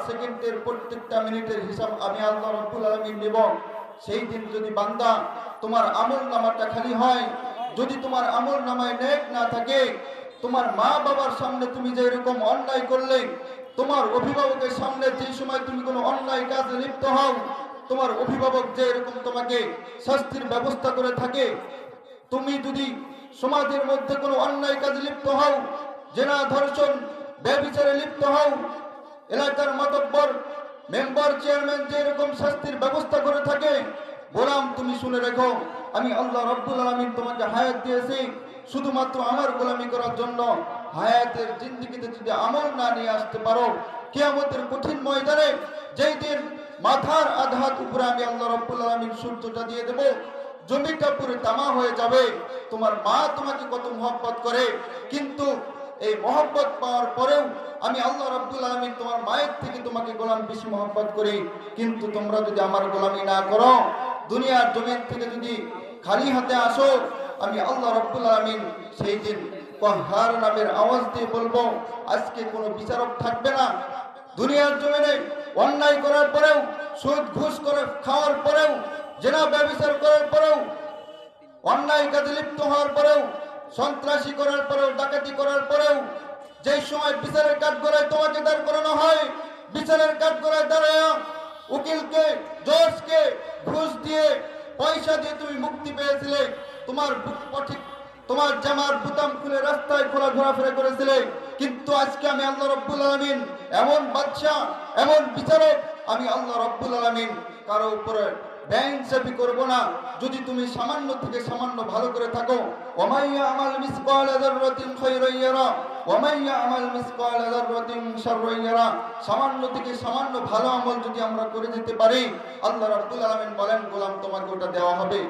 সেকেন্ডের প্রত্যেকটা মিনিটের হিসাব আমি আল্লাহ রাব্বুল আলামিন নেব। সেই দিন যদি বান্দা তোমার আমল নামাটা খালি হয়, যদি তোমার আমল নামায় নেক না থাকে, তোমার মা বাবার সামনে তুমি যে এরকম অন্যায় করলে, তোমার অভিভাবকের সামনে যে সময় তুমি কোনো অন্যায় কাজে লিপ্ত হও, তোমার অভিভাবক যে এরকম তোমাকে শাস্তির ব্যবস্থা করে থাকে, তুমি যদি সমাজের মধ্যে কোনো অন্যায় কাজে লিপ্ত হও, জেনা ধর্ষণ ব্যভিচারে লিপ্ত হও, এলাকার মাতব্বর মেম্বার চেয়ারম্যান যে এরকম শাস্তির ব্যবস্থা করে থাকে, গোলাম তুমি শুনে রেখো, আমি আল্লাহ রাব্বুল আলামিন তোমাকে হায়াত দিয়েছি শুধুমাত্র আমার গোলামি করার জন্য। হায়াতের জিন্দেগিতে যদি আমল না নিয়ে আসতে পারো, কিয়ামতের কঠিন ময়দানে যেই দিন মাথার আঘাত উপরে আমি আল্লাহ রাব্বুল আলামিন সূর্যটা দিয়ে দেব, জমিটা পুরো তামা হয়ে যাবে। তোমার মা তোমাকে কত মহব্বত করে, কিন্তু এই মহব্বত পাওয়ার পরেও আমি আল্লাহ রাব্বুল আলামিন তোমার মায়ের থেকে তোমাকে গোলাম বেশি মহব্বত করি। কিন্তু তোমরা যদি আমার গোলামি না করো, দুনিয়ার জমিন থেকে যদি খালি হাতে আসো, আমি আল্লাহ রাব্বুল আলামিন সেই দিন কহার নামের আওয়াজ দিয়ে বলবো, আজকে কোনো বিচারক থাকবে না। দুনিয়ার জমিনে অন্যায় করার পরেও, সুদ ঘুষ করে খাওয়ার পরেও, জেনা ব্যভিচার করার পরেও, অন্যায় কাজে লিপ্ত হওয়ার পরেও, সন্ত্রাসী করার পরেও, ডাকাতি করার পরেও, যে সময় বিচারের কাঠগড়ায় তোমাকে দাঁড় করানো হয়, বিচারের কাঠগড়ায় দাঁড়ায় উকিলকে, জজকে ঘুষ দিয়ে, পয়সা দিয়ে তুমি মুক্তি পেয়েছিলে, তোমার তোমার জামার বুতাম খুলে রাস্তায় ঘোরাফেরা করেছিলে। কিন্তু আজকে আমি আল্লাহ রাব্বুল আলামিন এমন বাদশা, এমন বিচারক, আমি আল্লাহ রাব্বুল আলামিন কারো উপরে বেইনসাফি করব না। যদি তুমি সামান্য থেকে সামান্য ভালো করে থাকো, ওমাইয়া আমাল মিসকালা যাররাতিন খায়রান ইয়ারা ওমাইয়া আমাল মিসকালা যাররাতিন শাররান ইয়ারা, সামান্য থেকে সামান্য ভালো আমল যদি আমরা করে দিতে পারি, আল্লাহ রাব্বুল আলামিন বলেন গোলাম তোমাকে ওটা দেওয়া হবে।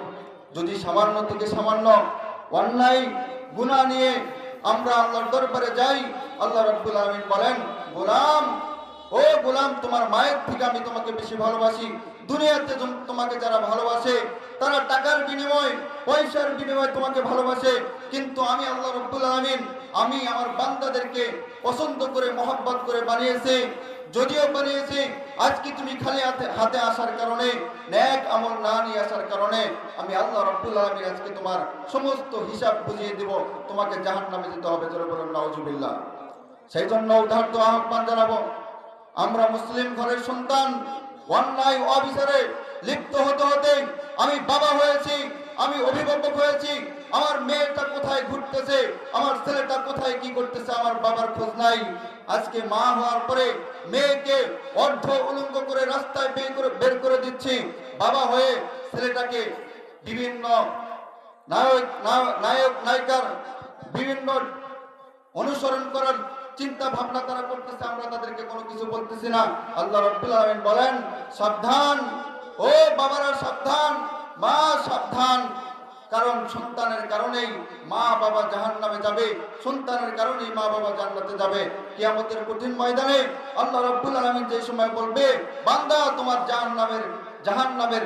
যদি সামান্য থেকে সামান্য অন্যায় গুনাহ নিয়ে আমরা আল্লাহর দরবারে যাই, আল্লাহ রাব্বুল আলামিন বলেন গোলাম, ও গোলাম, তোমার মায়ের থেকে আমি তোমাকে বেশি ভালোবাসি। দুনিয়াতে তোমাকে যারা ভালোবাসে তারা টাকার বিনিময়, পয়সার বিনিময়ে তোমাকে ভালোবাসে, কিন্তু আমি আল্লাহ রাব্বুল আলামিন আমি আমার বান্দাদেরকে পছন্দ করে মহব্বত করে বানিয়েছি। যদিও বানিয়েছি আজকে তুমি খালি হাতে আসার কারণে, নেক আমল না নিয়ে আসার কারণে, আমি আল্লাহ রাব্বুল আলামিন আজকে তোমার সমস্ত হিসাব বুঝিয়ে দিব, তোমাকে জাহান্নামে যেতে হবে। জোরে বলুন নাউজুবিল্লাহ। সেই জন্য উদাহরণ আহ্বান জানাবো, আমরা মুসলিম ঘরের সন্তান, অন্যায় অবিচারে লিপ্ত হতে হতে আমি বাবা হয়েছি, আমি অভিভাবক হয়েছি, আমার মেয়েটা কোথায় ঘুরতেছে, আমার ছেলেটা কোথায় কি করতেছে, আমার বাবার খোঁজ নাই। আজকে মা হওয়ার পরে মেয়েকে অর্ধ উলঙ্গ করে রাস্তায় বের করে দিচ্ছি। বাবা হয়ে ছেলেটাকে বিভিন্ন নায়ক নায়িকার বিভিন্ন অনুসরণ করার চিন্তা ভাবনা তারা করতেছে, আমরা তাদেরকে কোনো কিছু বলতেছি না। আল্লাহ রাব্বুল আলামিন বলেন সাবধান, ও বাবারা সাবধান, মা সাবধান, কারণ সন্তানের কারণেই মা বাবা জাহান্নামে যাবে, সন্তানের কারণেই মা বাবা জান্নাতে যাবে। কিয়ামতের কঠিন ময়দানে আল্লাহ রাব্বুল আলামিন যে সময় বলবে বান্দা তোমার জাহান্নামের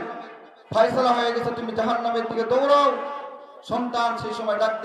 ফয়সালা হয়ে গেছে, তুমি জাহান্নামের দিকে দৌড়াও, সন্তান সেই সময় ডাকবে